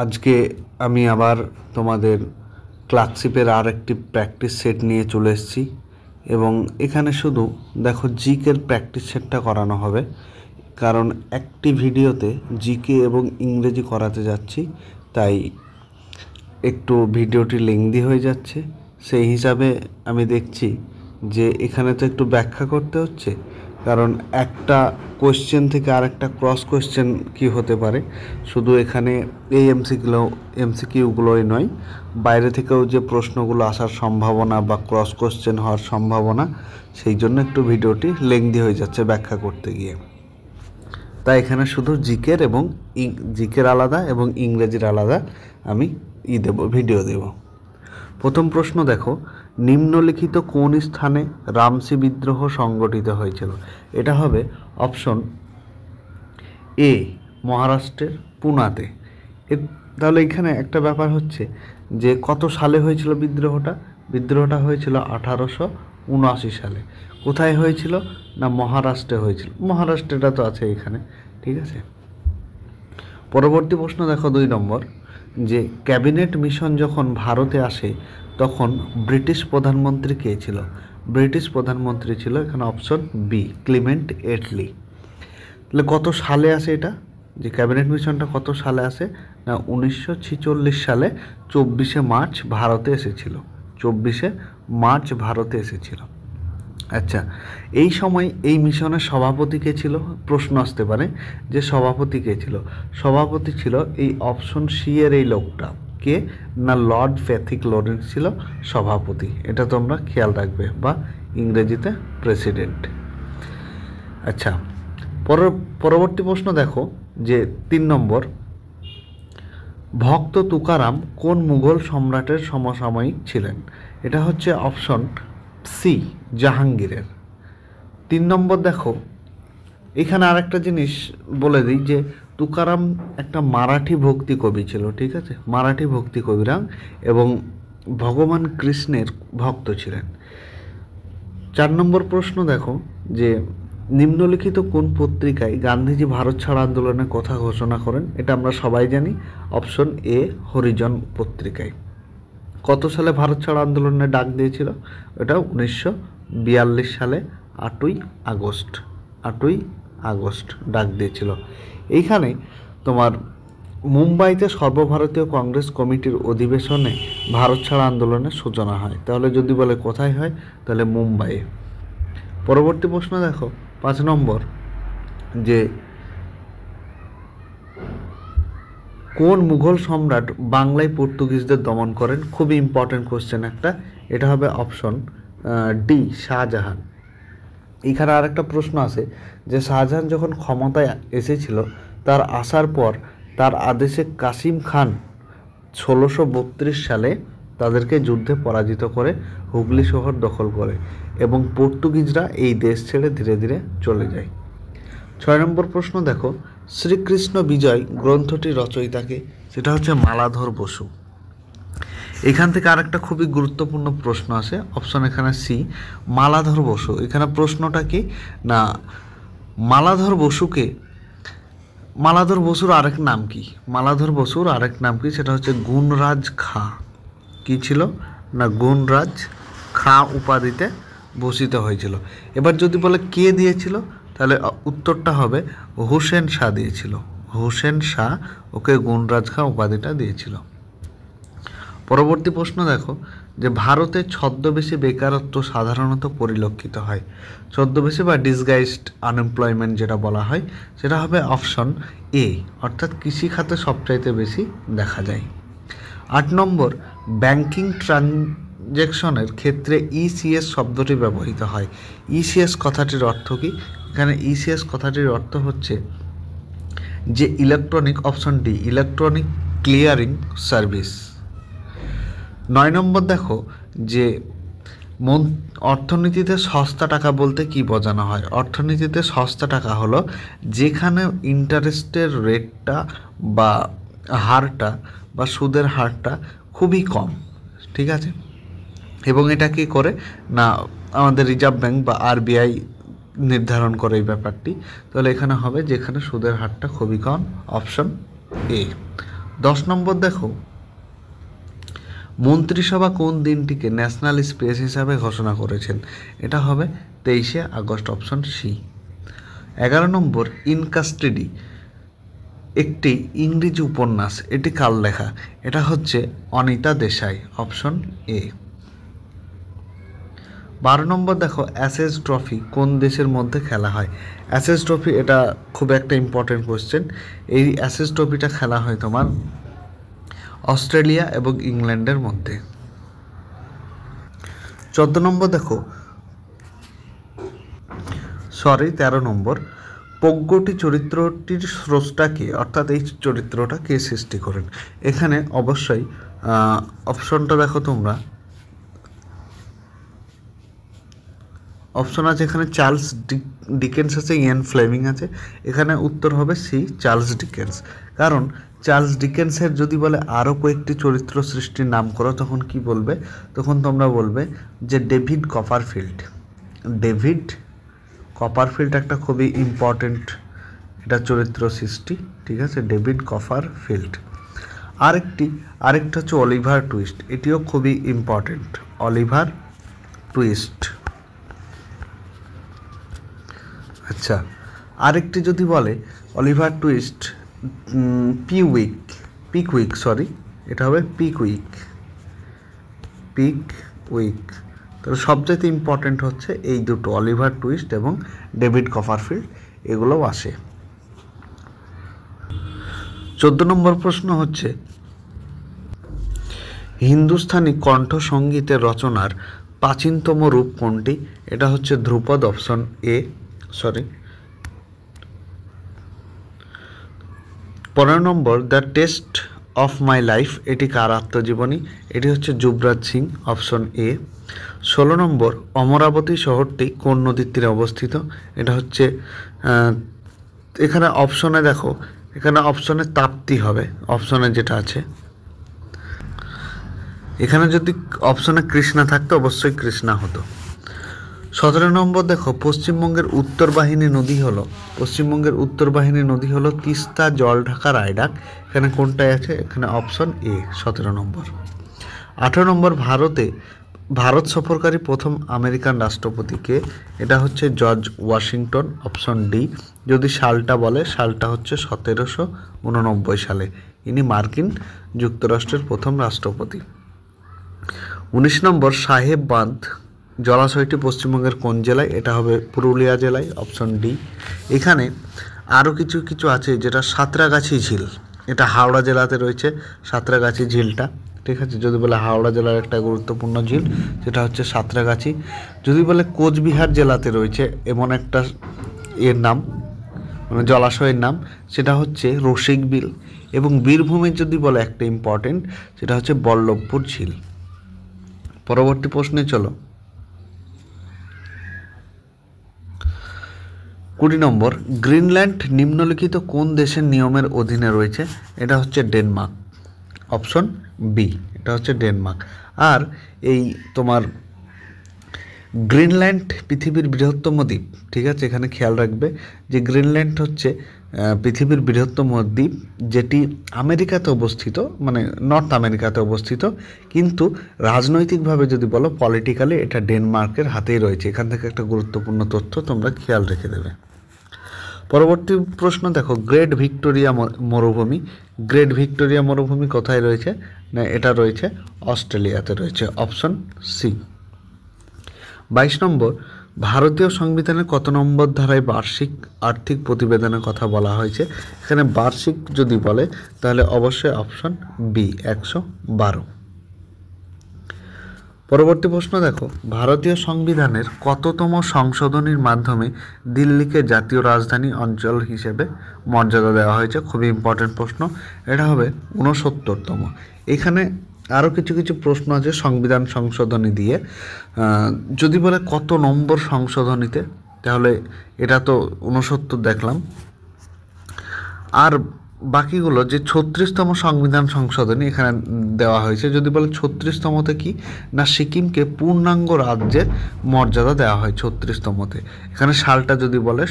আজকে আমি আবার তোমাদের ক্লার্কশিপের আর একটি প্র্যাকটিস সেট নিয়ে চলে এসেছি এবং এখানে শুধু দেখো জিকের প্র্যাকটিস সেটটা করানো হবে, কারণ একটি ভিডিওতে জিকে এবং ইংরেজি করাতে যাচ্ছি, তাই একটু ভিডিওটি লেংদি হয়ে যাচ্ছে। সেই হিসাবে আমি দেখছি যে এখানে তো একটু ব্যাখ্যা করতে হচ্ছে, কারণ একটা কোশ্চেন থেকে আরেকটা ক্রস কোশ্চেন কি হতে পারে, শুধু এখানে এই এমসিকিউগুলোই নয়, বাইরে থেকেও যে প্রশ্নগুলো আসার সম্ভাবনা বা ক্রস কোশ্চেন হওয়ার সম্ভাবনা, সেই জন্য একটু ভিডিওটি লেংদি হয়ে যাচ্ছে ব্যাখ্যা করতে গিয়ে। তাই এখানে শুধু জিকের এবং জিকের আলাদা এবং ইংরেজির আলাদা আমি ভিডিও দেব। প্রথম প্রশ্ন দেখো, নিম্নলিখিত কোন স্থানে রামসি বিদ্রোহ সংগঠিত হয়েছিল? এটা হবে অপশন এ, মহারাষ্ট্রের পুনাতে। তাহলে এখানে একটা ব্যাপার হচ্ছে যে কত সালে হয়েছিল বিদ্রোহটা হয়েছিল 1879 সালে। কোথায় হয়েছিল? না মহারাষ্ট্রে হয়েছিল। মহারাষ্ট্রটা তো আছে এখানে, ঠিক আছে। পরবর্তী প্রশ্ন দেখো 2 নম্বর, যে ক্যাবিনেট মিশন যখন ভারতে আসে তখন ব্রিটিশ প্রধানমন্ত্রী কে ছিল? ব্রিটিশ প্রধানমন্ত্রী ছিল এখানে অপশন বি, ক্লিমেন্ট এটলি। তাহলে কত সালে আসে এটা, যে ক্যাবিনেট মিশনটা কত সালে আসে? না 1946 সালে 24শে মার্চ ভারতে এসেছিল। 24শে মার্চ ভারতে এসেছিল। আচ্ছা, এই সময় এই মিশনের সভাপতি কে ছিল? প্রশ্ন আসতে পারে যে সভাপতি কে ছিল। সভাপতি ছিল এই অপশন সি এর এই লোকটা। কে? না লর্ড প্যাথিক লরেন্স ছিল সভাপতি। এটা তোমরা খেয়াল রাখবে, বা ইংরেজিতে প্রেসিডেন্ট। আচ্ছা, পরবর্তী প্রশ্ন দেখো যে 3 নম্বর, ভক্ত তুকারাম কোন মুঘল সম্রাটের সমসাময়িক ছিলেন? এটা হচ্ছে অপশন সি, জাহাঙ্গীরের। 3 নম্বর দেখো, এখানে আরেকটা জিনিস বলে দিই যে তুকারাম একটা মারাঠি ভক্তি কবি ছিল, ঠিক আছে, মারাঠি ভক্তি কবিরাম, এবং ভগবান কৃষ্ণের ভক্ত ছিলেন। 4 নম্বর প্রশ্ন দেখো যে নিম্নলিখিত কোন পত্রিকায় গান্ধীজি ভারত ছাড় আন্দোলনের কথা ঘোষণা করেন? এটা আমরা সবাই জানি, অপশন এ, হরিজন পত্রিকায়। কত সালে ভারত ছাড় আন্দোলনের ডাক দিয়েছিল? এটা 1942 সালে 8ই আগস্ট ডাক দিয়েছিল। এইখানে তোমার মুম্বাইতে সর্বভারতীয় কংগ্রেস কমিটির অধিবেশনে ভারত ছাড় আন্দোলনের সূচনা হয়। তাহলে যদি বলে কোথায় হয়, তাহলে মুম্বাইয়ে। পরবর্তী প্রশ্ন দেখো 5 নম্বর, যে কোন মুঘল সম্রাট বাংলায় পর্তুগিজদের দমন করেন? খুবই ইম্পর্টেন্ট কোশ্চেন একটা। এটা হবে অপশন ডি, শাহজাহান। এখানে আরেকটা প্রশ্ন আছে যে শাহজাহান যখন ক্ষমতায় এসেছিল, তার আসার পর তার আদেশে কাসিম খান 1632 সালে তাদেরকে যুদ্ধে পরাজিত করে হুগলি শহর দখল করে, এবং পর্তুগিজরা এই দেশ ছেড়ে ধীরে ধীরে চলে যায়। 6 নম্বর প্রশ্ন দেখো, শ্রীকৃষ্ণ বিজয় গ্রন্থটির রচয়িতাকে? সেটা হচ্ছে মালাধর বসু। এখান থেকে আরেকটা খুবই গুরুত্বপূর্ণ প্রশ্ন আসে, অপশন এখানে সি, মালাধর বসু। এখানে প্রশ্নটা কি না মালাধর বসুর আরেক নাম কি? মালাধর বসুর আরেক নাম কি? সেটা হচ্ছে গুণরাজ খাঁ। কি ছিল? না গুণরাজ খাঁ উপাধিতে ভূষিত হয়েছিল। এবার যদি বলে কে দিয়েছিল, তাহলে উত্তরটা হবে হুসেন শাহ দিয়েছিল। হুসেন শাহ ওকে গুণরাজ খাঁ উপাধিটা দিয়েছিল। পরবর্তী প্রশ্ন দেখো যে ভারতে ছদ্মবেশী বেকারত্ব সাধারণত পরিলক্ষিত হয়। ছদ্মবেশী বা ডিসগাইজড আনএমপ্লয়মেন্ট যেটা বলা হয়, সেটা হবে অপশন এ, অর্থাৎ কৃষি খাতে সবচাইতে বেশি দেখা যায়। 8 নম্বর, ব্যাংকিং ট্রানজ্যাকশনের ক্ষেত্রে ইসিএস শব্দটি ব্যবহৃত হয়। ইসিএস কথাটির অর্থ কি? এখানে ইসিএস কথাটির অর্থ হচ্ছে যে electronic, option D, electronic clearing service. 9 নম্বর দেখো যে অর্থনীতিতে সস্তা টাকা বলতে কি বোঝানো হয়? অর্থনীতিতে সস্তা টাকা হলো যেখানে ইন্টারেস্টের রেটটা বা হারটা বা সুদের হারটা খুবই কম, ঠিক আছে, এবং এটা কি করে না আমাদের রিজার্ভ ব্যাংক বা আরবিআই নির্ধারণ করে এই ব্যাপারটি। তাহলে এখানে হবে যেখানে সুদের হারটা খুবই কম, অপশন এ। 10 নম্বর দেখো, মন্ত্রিসভা কোন দিনটিকে ন্যাশনাল স্পেস হিসাবে ঘোষণা করেছেন? এটা হবে 23শে August, option C. 11 number, in custody একটি ইংরেজি উপন্যাস, এটি কার লেখা? এটা হচ্ছে Anita Desai, option A. 12 number দেখো, অ্যাশেজ ট্রফি কোন দেশের মধ্যে খেলা হয়? অ্যাশেজ ট্রফি, এটা খুব একটা ইম্পর্টেন্ট কোয়েশ্চেন। এই অ্যাশেজ ট্রফিটা খেলা হয় তোমার অস্ট্রেলিয়া এবং ইংল্যান্ডের মধ্যে। 13 নম্বর, প্রজ্ঞটি চরিত্রটির স্রষ্টা কে? অর্থাৎ এই চরিত্রটা কে সৃষ্টি করেন? এখানে অবশ্যই অপশনটা দেখো তোমরা, অপশন আছে এখানে চার্লস ডিকেন্স আছে, ইয়ান ফ্লেমিং আছে। এখানে উত্তর হবে সি, চার্লস ডিকেন্স। কারণ চার্লস ডিকেন্সের যদি বলে আরও কয়েকটি চরিত্র সৃষ্টির নাম করো, তখন কি বলবে? তখন তোমরা বলবে যে ডেভিড কপারফিল্ড। ডেভিড কপারফিল্ড একটা খুবই ইম্পর্টেন্ট এটা চরিত্র সৃষ্টি, ঠিক আছে, ডেভিড কপারফিল্ড। আরেকটা হচ্ছে অলিভার টুইস্ট, এটিও খুবই ইম্পর্টেন্ট, অলিভার টুইস্ট। আচ্ছা, আরেকটি যদি বলে অলিভার টুইস্ট, পিকউইক, এটা হবে পিকউইক। তাহলে সবচেয়ে ইম্পর্টেন্ট হচ্ছে এই দুটো, অলিভার টুইস্ট এবং ডেভিড কপারফিল্ড, এগুলোও আসে। 14 নম্বর প্রশ্ন হচ্ছে, হিন্দুস্তানি কণ্ঠসঙ্গীতের রচনার প্রাচীনতম রূপ কোনটি? এটা হচ্ছে ধ্রুপদ, অপশন এ। 15 নম্বর, the test of my life, এটি কার আত্মজীবনী? এটি হচ্ছে যুবরাজ সিং, অপশন এ। 16 নম্বর, অমরাবতী শহরটি কোন নদীর তীরে অবস্থিত? এটা হচ্ছে এখানে অপশনে দেখো, এখানে অপশনে তাপ্তি হবে, অপশনে যেটা আছে। এখানে যদি অপশনে কৃষ্ণা থাকতো অবশ্যই কৃষ্ণা হতো। 17 নম্বর দেখো, পশ্চিমবঙ্গের উত্তরবাহিনী নদী হলো তিস্তা, জলঢাকা, রায়ডাক। এখানে কোনটায় আছে? এখানে অপশন এ, 17 নম্বর। 18 নম্বর, ভারত সফরকারী প্রথম আমেরিকান রাষ্ট্রপতিকে? এটা হচ্ছে জর্জ ওয়াশিংটন, অপশন ডি। যদি সালটা বলে, সালটা হচ্ছে 1789 সালে, ইনি মার্কিন যুক্তরাষ্ট্রের প্রথম রাষ্ট্রপতি। 19 নম্বর, সাহেব বাঁধ জলাশয়টি পশ্চিমবঙ্গের কোন জেলায়? এটা হবে পুরুলিয়া জেলায়, অপশন ডি। এখানে আরও কিছু আছে, যেটা সাঁতরাগাছি ঝিল, এটা হাওড়া জেলাতে রয়েছে, সাঁতরাগাছি ঝিলটা, ঠিক আছে। যদি বলে হাওড়া জেলার একটা গুরুত্বপূর্ণ ঝিল, যেটা হচ্ছে সাঁতরাগাছি। যদি বলে কোচবিহার জেলাতে রয়েছে এমন একটা এর নাম, মানে জলাশয়ের নাম, সেটা হচ্ছে রসিক বিল। এবং বীরভূমের যদি বলে একটা ইম্পর্টেন্ট, সেটা হচ্ছে বল্লভপুর ঝিল। পরবর্তী প্রশ্নে চলো। 20 নম্বর, গ্রিনল্যান্ড নিম্নলিখিত কোন দেশের নিয়মের অধীনে রয়েছে? এটা হচ্ছে ডেনমার্ক, অপশন বি, এটা হচ্ছে ডেনমার্ক। আর এই তোমার গ্রিনল্যান্ড পৃথিবীর বৃহত্তম দ্বীপ, ঠিক আছে। এখানে খেয়াল রাখবে যে গ্রিনল্যান্ড হচ্ছে পৃথিবীর বৃহত্তম দ্বীপ, যেটি আমেরিকাতে অবস্থিত, মানে নর্থ আমেরিকাতে অবস্থিত, কিন্তু রাজনৈতিকভাবে যদি বলো, পলিটিক্যালি এটা ডেনমার্কের হাতেই রয়েছে। এখান থেকে একটা গুরুত্বপূর্ণ তথ্য তোমরা খেয়াল রেখে দেবে। পরবর্তী প্রশ্ন দেখো, গ্রেট ভিক্টোরিয়া মরুভূমি কোথায় রয়েছে? না, এটা রয়েছে অস্ট্রেলিয়াতে রয়েছে, অপশন সি। 22 নম্বর, ভারতীয় সংবিধানের কত নম্বর ধারায় বার্ষিক আর্থিক প্রতিবেদনের কথা বলা হয়েছে? এখানে বার্ষিক যদি বলে, তাহলে অবশ্যই অপশন বি, 112। পরবর্তী প্রশ্ন দেখো, ভারতীয় সংবিধানের কততম সংশোধনীর মাধ্যমে দিল্লিকে জাতীয় রাজধানী অঞ্চল হিসেবে মর্যাদা দেওয়া হয়েছে? খুবই ইম্পর্টেন্ট প্রশ্ন, এটা হবে 69তম। এখানে আরও কিছু প্রশ্ন আছে সংবিধান সংশোধনী দিয়ে, যদি বলে কত নম্বর সংশোধনীতে, তাহলে এটা তো 69 দেখলাম। আর বাকিগুলো যে 36তম সংবিধান সংশোধনী এখানে দেওয়া হয়েছে, যদি বলে 36তমতে কি না, সিকিমকে পূর্ণাঙ্গ রাজ্যের মর্যাদা দেওয়া হয় 36তমতে। এখানে সালটা যদি বলে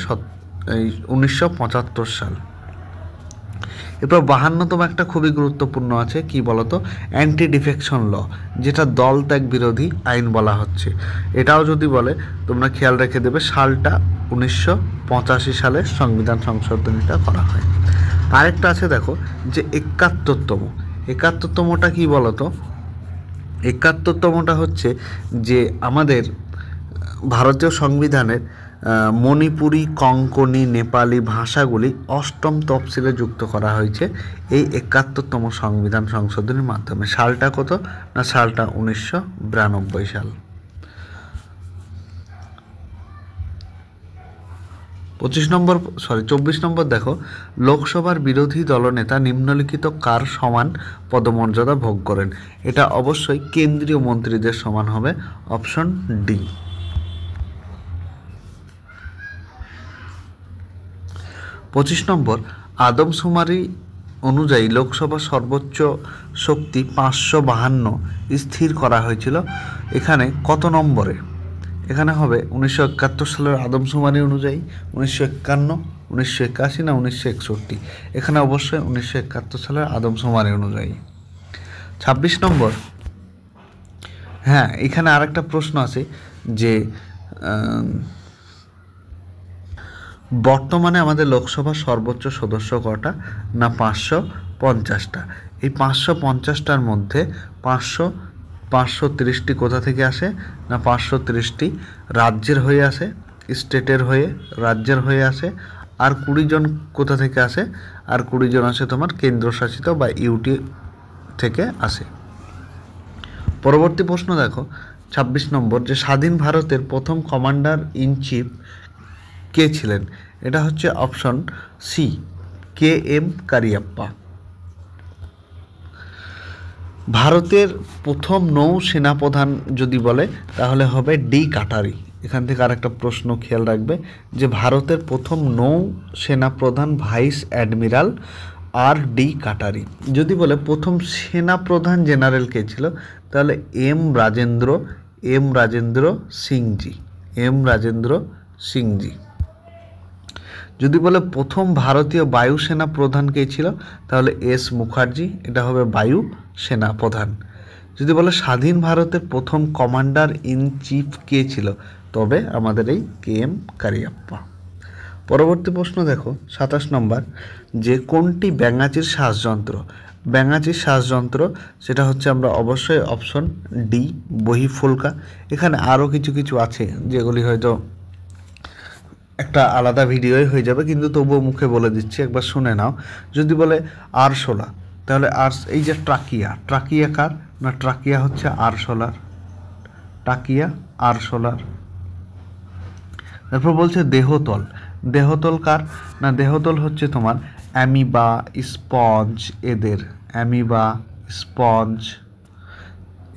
1975 সাল। এরপর 52তম একটা খুবই গুরুত্বপূর্ণ আছে, কি বলতো, অ্যান্টি ডিফেকশন ল, যেটা দল ত্যাগ বিরোধী আইন বলা হচ্ছে। এটাও যদি বলে তোমরা খেয়াল রেখে দেবে, সালটা 1985 সালে সংবিধান সংশোধনীটা করা হয়। আরেকটা আছে দেখো, যে 71তমটা কি বলতো, 71তমটা হচ্ছে যে আমাদের ভারতীয় সংবিধানের মণিপুরি, কঙ্কনি, নেপালি ভাষাগুলি 8ম তফসিলে যুক্ত করা হয়েছে এই 71তম সংবিধান সংশোধনীর মাধ্যমে। সালটা কত না, সালটা 1992 সাল। 24 নম্বর দেখো, লোকসভার বিরোধী দলনেতা নিম্নলিখিত কার সমান পদমর্যাদা ভোগ করেন? এটা অবশ্যই কেন্দ্রীয় মন্ত্রীদের সমান হবে, অপশন ডি। 25 নম্বর, আদমশুমারি অনুযায়ী লোকসভা সর্বোচ্চ শক্তি 552 স্থির করা হয়েছিল। এখানে কত নম্বরে? এখানে হবে 1971 সালের আদমশুমারি অনুযায়ী, 1951, 1981 না 1961? এখানে অবশ্যই 1971 সালের আদমশুমারি অনুযায়ী। 26 নম্বর, হ্যাঁ এখানে আরেকটা প্রশ্ন আছে যে বর্তমানে আমাদের লোকসভার সর্বোচ্চ সদস্য কটা না 550টা। এই 550টার মধ্যে 530টি কোথা থেকে আসে না 530টি রাজ্যের হয়ে আসে, স্টেটের হয়ে, রাজ্যের হয়ে আসে। আর 20 জন কোথা থেকে আসে? আর 20 জন আসে তোমার কেন্দ্রশাসিত বা ইউটি থেকে আসে। পরবর্তী প্রশ্ন দেখো 26 নম্বর, যে স্বাধীন ভারতের প্রথম কমান্ডার ইন চিফ কে ছিলেন? এটা হচ্ছে অপশন সি, KM কারিয়াপ্পা। ভারতের প্রথম নৌ সেনাপ্রধান যদি বলে তাহলে হবে ডি কাটারি। এখান থেকে আরেকটা প্রশ্ন খেয়াল রাখবে, যে ভারতের প্রথম নৌ সেনাপ্রধান ভাইস অ্যাডমিরাল RD কাটারি। যদি বলে প্রথম সেনাপ্রধান জেনারেল কে ছিল, তাহলে এম রাজেন্দ্র সিংজি। যদি বলে প্রথম ভারতীয় বায়ুসেনা প্রধান কে ছিল, তাহলে S মুখার্জি, এটা হবে বায়ু সেনা প্রধান। যদি বলে স্বাধীন ভারতের প্রথম কমান্ডার ইন চিফ কে ছিল, তবে আমাদের এই KM কারিয়াপ্পা। পরবর্তী প্রশ্ন দেখো 27 নম্বর, যে কোনটি ব্যাঙাচির শ্বাসযন্ত্র? ব্যাঙাচির শ্বাসযন্ত্র সেটা হচ্ছে আমরা অবশ্যই অপশন ডি, বহিঃফুলকা। এখানে আরও কিছু আছে যেগুলি হয়তো একটা আলাদা ভিডিওই হয়ে যাবে, কিন্তু তবুও মুখে বলে দিচ্ছি, একবার শুনে নাও। যদি বলে আরশোলা, তাহলে এই যে ট্রাকিয়া কার না, ট্রাকিয়া হচ্ছে আরশোলার। তারপর বলছে দেহতল কার না, দেহতল হচ্ছে তোমার অ্যামিবা, স্পঞ্জ, এদের অ্যামিবা, স্পঞ্জ।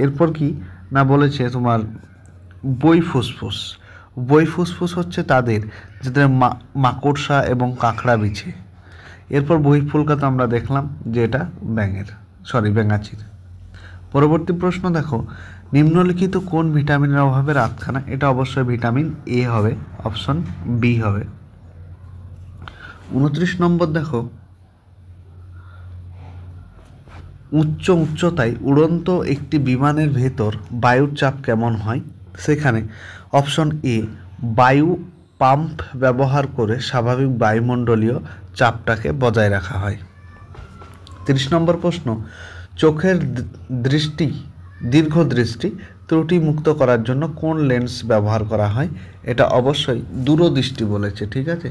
এরপর কি না বলেছে তোমার বইফুসফুস হচ্ছে তাদের যাদের মাকড়সা এবং কাঁকড়া বিছে। এরপর বহিঃফুলকা তো আমরা দেখলাম যে এটা ব্যাঙাচির। পরবর্তী প্রশ্ন দেখো, নিম্নলিখিত কোন ভিটামিনের অভাবে রাতকানা? এটা অবশ্যই ভিটামিন A হবে, অপশন বি হবে। 29 নম্বর দেখো, উচ্চতায় উড়ন্ত একটি বিমানের ভেতর বায়ুর চাপ কেমন হয়? সেখানে অপশন এ, বায়ু পাম্প ব্যবহার করে স্বাভাবিক বায়ুমণ্ডলীয় চাপটাকে বজায় রাখা হয়। 30 নম্বর প্রশ্ন, চোখের দীর্ঘদৃষ্টি ত্রুটিমুক্ত করার জন্য কোন লেন্স ব্যবহার করা হয়? এটা অবশ্যই দূরদৃষ্টি বলেছে, ঠিক আছে,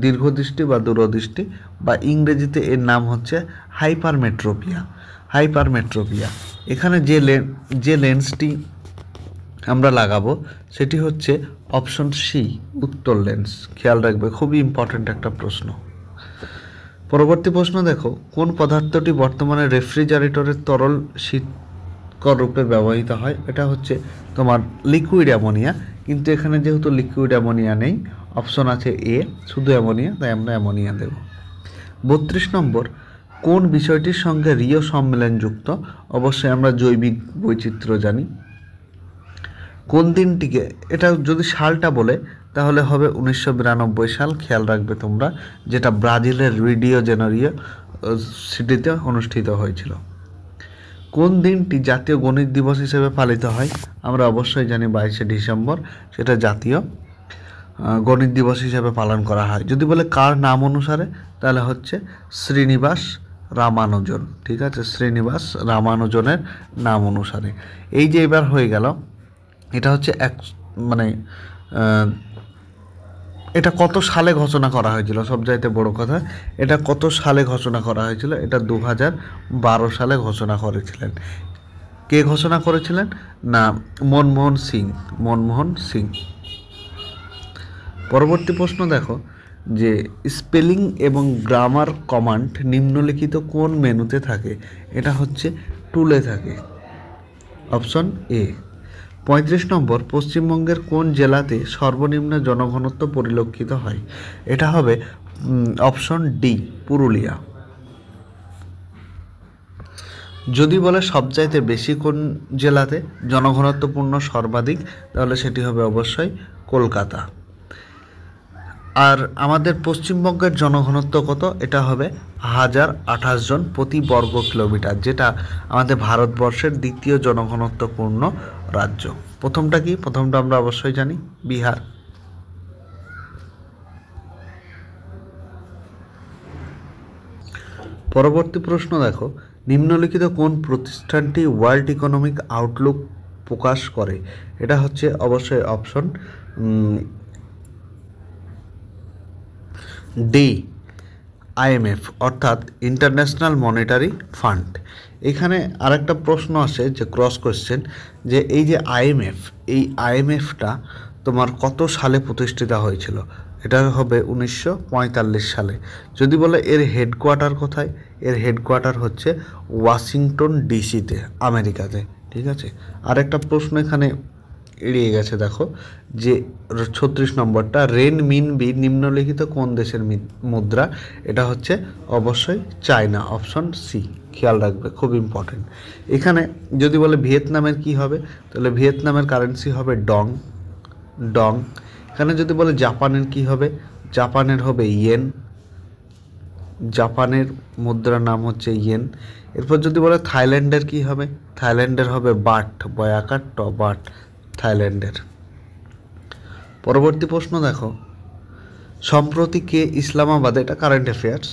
দীর্ঘদৃষ্টি বা দূরদৃষ্টি, বা ইংরেজিতে এর নাম হচ্ছে হাইপারমেট্রোপিয়া। এখানে যে লেন্সটি আমরা লাগাবো সেটি হচ্ছে অপশন সি, উত্তল লেন্স। খেয়াল রাখবে, খুবই ইম্পর্ট্যান্ট একটা প্রশ্ন। পরবর্তী প্রশ্ন দেখো, কোন পদার্থটি বর্তমানে রেফ্রিজারেটরের তরল শীতকর রূপে ব্যবহৃত হয়? এটা হচ্ছে তোমার লিকুইড অ্যামোনিয়া, কিন্তু এখানে যেহেতু লিকুইড অ্যামোনিয়া নেই, অপশন আছে এ, শুধু অ্যামোনিয়া, তাই আমরা অ্যামোনিয়া দেব। 32 নম্বর, কোন বিষয়টির সঙ্গে রিও সম্মেলন যুক্ত? অবশ্যই আমরা জৈবিক বৈচিত্র্য জানি। কোন দিনটিকে, এটা যদি সালটা বলে তাহলে হবে 1992 সাল। খেয়াল রাখবে তোমরা, যেটা ব্রাজিলের রিও সিটিতে অনুষ্ঠিত হয়েছিল। কোন দিনটি জাতীয় গণিত দিবস হিসেবে পালিত হয়? আমরা অবশ্যই জানি 22শে ডিসেম্বর, সেটা জাতীয় গণিত দিবস হিসেবে পালন করা হয়। যদি বলে কার নাম অনুসারে, তাহলে হচ্ছে শ্রীনিবাস রামানুজন। ঠিক আছে, শ্রীনিবাস রামানুজনের নাম অনুসারে। এই যে এবার হয়ে গেল, এটা হচ্ছে এটা কত সালে ঘোষণা করা হয়েছিল? সবচাইতে বড় কথা, এটা কত সালে ঘোষণা করা হয়েছিল? এটা 2012 সালে ঘোষণা করেছিলেন। কে ঘোষণা করেছিলেন? না, মনমোহন সিং। পরবর্তী প্রশ্ন দেখো, যে স্পেলিং এবং গ্রামার কমান্ড নিম্নলিখিত কোন মেনুতে থাকে? এটা হচ্ছে টুলে থাকে। Option A. 35 নম্বর, পশ্চিমবঙ্গের কোন জেলাতে সর্বনিম্ন জনঘনত্ব পরিলক্ষিত হয়? এটা হবে অপশন ডি, পুরুলিয়া। যদি বলে সবচাইতে বেশি কোন জেলাতে জনঘনত্বপূর্ণ সর্বাধিক, তাহলে সেটি হবে অবশ্যই কলকাতা। আর আমাদের পশ্চিমবঙ্গের জনঘনত্ব কত? এটা হবে 1028 জন প্রতি বর্গ কিলোমিটার, যেটা আমাদের ভারতবর্ষের দ্বিতীয় জনঘনত্বপূর্ণ রাজ্য। প্রথমটা কি? প্রথমটা আমরা অবশ্যই জানি, বিহার। পরবর্তী প্রশ্ন দেখো, নিম্নলিখিত কোন প্রতিষ্ঠানটি ওয়ার্ল্ড ইকোনমিক আউটলুক প্রকাশ করে? এটা হচ্ছে অবশ্যই অপশন ডি, IMF, অর্থাৎ ইন্টারন্যাশনাল মনিটারি ফান্ড। এখানে আরেকটা প্রশ্ন আসে, যে ক্রস কোয়েশ্চেন, যে এই যে এই IMFটা তোমার কত সালে প্রতিষ্ঠিত হয়েছিল? এটা হবে 1945 সালে। যদি বলে এর হেডকোয়ার্টার কোথায়? এর হেডকোয়ার্টার হচ্ছে ওয়াশিংটন ডিসিতে, আমেরিকাতে। ঠিক আছে, আরেকটা প্রশ্ন এখানে এড়িয়ে গেছে, দেখো, যে 36 নম্বরটা, রেনমিনবি নিম্নলিখিত কোন দেশের মুদ্রা? এটা হচ্ছে অবশ্যই চায়না, অপশন সি। খেয়াল রাখবে, খুব ইম্পর্টেন্ট। এখানে যদি বলে ভিয়েতনামের কি হবে, তাহলে ভিয়েতনামের কারেন্সি হবে ডং। এখানে যদি বলে জাপানের কি হবে, জাপানের হবে ইয়েন, জাপানের মুদ্রার নাম হচ্ছে ইয়েন। এরপর যদি বলে থাইল্যান্ডের কি হবে, থাইল্যান্ডের হবে বাট, বয়াকার ট, বাট, থাইল্যান্ডের। পরবর্তী প্রশ্ন দেখো, সম্প্রতি কে ইসলামাবাদে, এটা কারেন্ট অ্যাফেয়ার্স,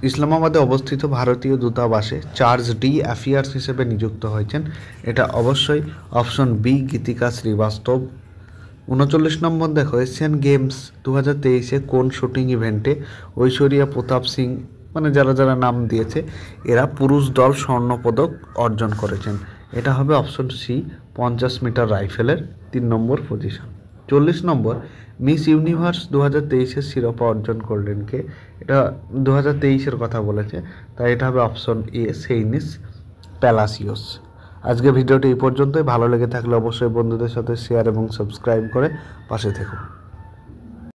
ইসলামাবাদে অবস্থিত ভারতীয় দূতাবাসে চার্জ ডি অ্যাফেয়ার্স হিসেবে নিযুক্ত হয়েছেন? এটা অবশ্যই অপশন বি, গীতিকা শ্রীবাস্তব। 39 নম্বর দেখো, এশিয়ান গেমস 2023-এ কোন শুটিং ইভেন্টে ঐশ্বরিয়া প্রতাপ সিং, যারা যারা নাম দিয়েছে, এরা পুরুষ দল স্বর্ণপদক অর্জন করেছেন? এটা হবে অপশন সি, 50 মিটার রাইফেলের 3 নম্বর পজিশন। 40 নম্বর, মিস ইউনিভার্স 2023-এর শিরোপা অর্জন করলেন কে? এটা 2023-এর কথা বলেছে, তাই এটা হবে অপশন এ, সেইনিস প্যালাসিওস। আজকে ভিডিওটি এই পর্যন্তই। ভালো লেগে থাকলে অবশ্যই বন্ধুদের সাথে শেয়ার এবং সাবস্ক্রাইব করে পাশে থেকো।